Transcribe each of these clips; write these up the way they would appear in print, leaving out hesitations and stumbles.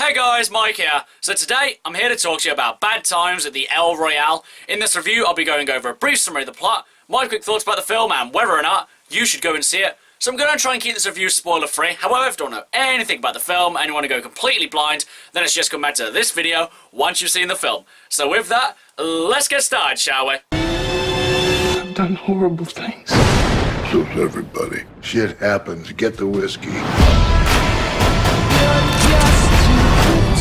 Hey guys, Mike here. So today, I'm here to talk to you about Bad Times at the El Royale. In this review, I'll be going over a brief summary of the plot, my quick thoughts about the film, and whether or not you should go and see it. So I'm going to try and keep this review spoiler-free. However, if you don't know anything about the film and you want to go completely blind, then it's just come back to this video once you've seen the film. So with that, let's get started, shall we? I've done horrible things. So's everybody. Shit happens. Get the whiskey.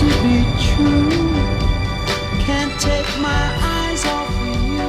To be true, can't take my eyes off of you.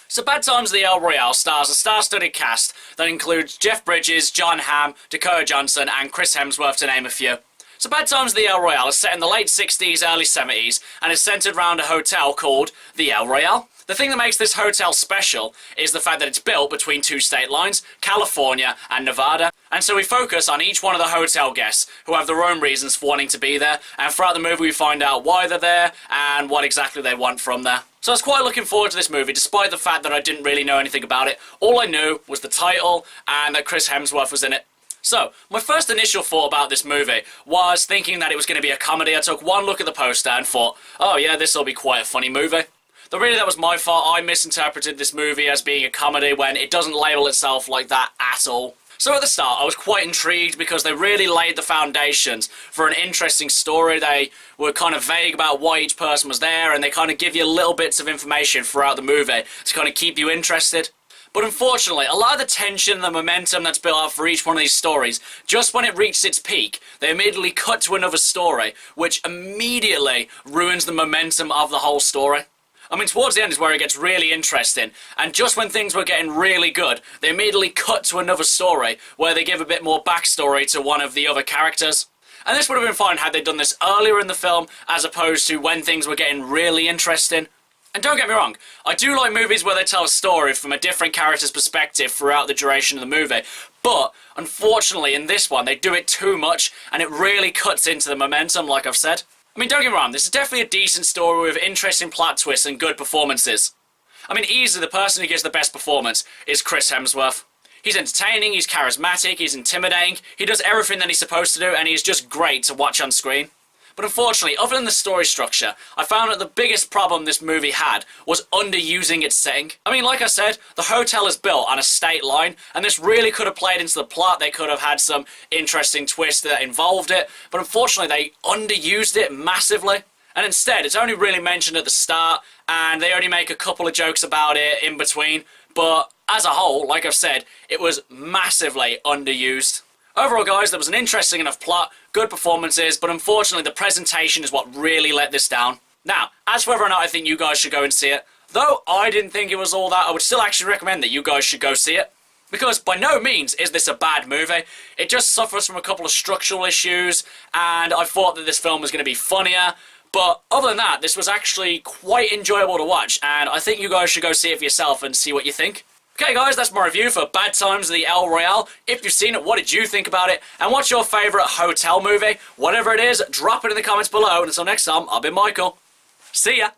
So Bad Times at the El Royale stars a star-studded cast that includes Jeff Bridges, John Hamm, Dakota Johnson, and Chris Hemsworth, to name a few. So Bad Times at the El Royale is set in the late 60s, early 70s, and is centered around a hotel called the El Royale. The thing that makes this hotel special is the fact that it's built between two state lines, California and Nevada. And so we focus on each one of the hotel guests who have their own reasons for wanting to be there, and throughout the movie we find out why they're there and what exactly they want from there. So I was quite looking forward to this movie, despite the fact that I didn't really know anything about it. All I knew was the title and that Chris Hemsworth was in it. So, my first initial thought about this movie was thinking that it was going to be a comedy. I took one look at the poster and thought, oh yeah, this will be quite a funny movie. Though really that was my fault. I misinterpreted this movie as being a comedy when it doesn't label itself like that at all. So at the start, I was quite intrigued because they really laid the foundations for an interesting story. They were kind of vague about why each person was there, and they kind of give you little bits of information throughout the movie to kind of keep you interested. But unfortunately, a lot of the tension and the momentum that's built up for each one of these stories, just when it reached its peak, they immediately cut to another story, which immediately ruins the momentum of the whole story. I mean, towards the end is where it gets really interesting, and just when things were getting really good, they immediately cut to another story, where they give a bit more backstory to one of the other characters. And this would have been fine had they done this earlier in the film, as opposed to when things were getting really interesting. And don't get me wrong, I do like movies where they tell a story from a different character's perspective throughout the duration of the movie, but unfortunately in this one they do it too much, and it really cuts into the momentum, like I've said. I mean, don't get me wrong, this is definitely a decent story with interesting plot twists and good performances. I mean, easily the person who gives the best performance is Chris Hemsworth. He's entertaining, he's charismatic, he's intimidating, he does everything that he's supposed to do, and he's just great to watch on screen. But unfortunately, other than the story structure, I found that the biggest problem this movie had was underusing its setting. I mean, like I said, the hotel is built on a state line, and this really could have played into the plot. They could have had some interesting twists that involved it, but unfortunately they underused it massively. And instead, it's only really mentioned at the start, and they only make a couple of jokes about it in between, but as a whole, like I've said, it was massively underused. Overall, guys, there was an interesting enough plot, good performances, but unfortunately the presentation is what really let this down. Now, as for whether or not I think you guys should go and see it, though I didn't think it was all that, I would still actually recommend that you guys should go see it. Because by no means is this a bad movie. It just suffers from a couple of structural issues, and I thought that this film was going to be funnier. But other than that, this was actually quite enjoyable to watch, and I think you guys should go see it for yourself and see what you think. Okay guys, that's my review for Bad Times at the El Royale. If you've seen it, what did you think about it? And what's your favourite hotel movie? Whatever it is, drop it in the comments below. And until next time, I've been Michael. See ya!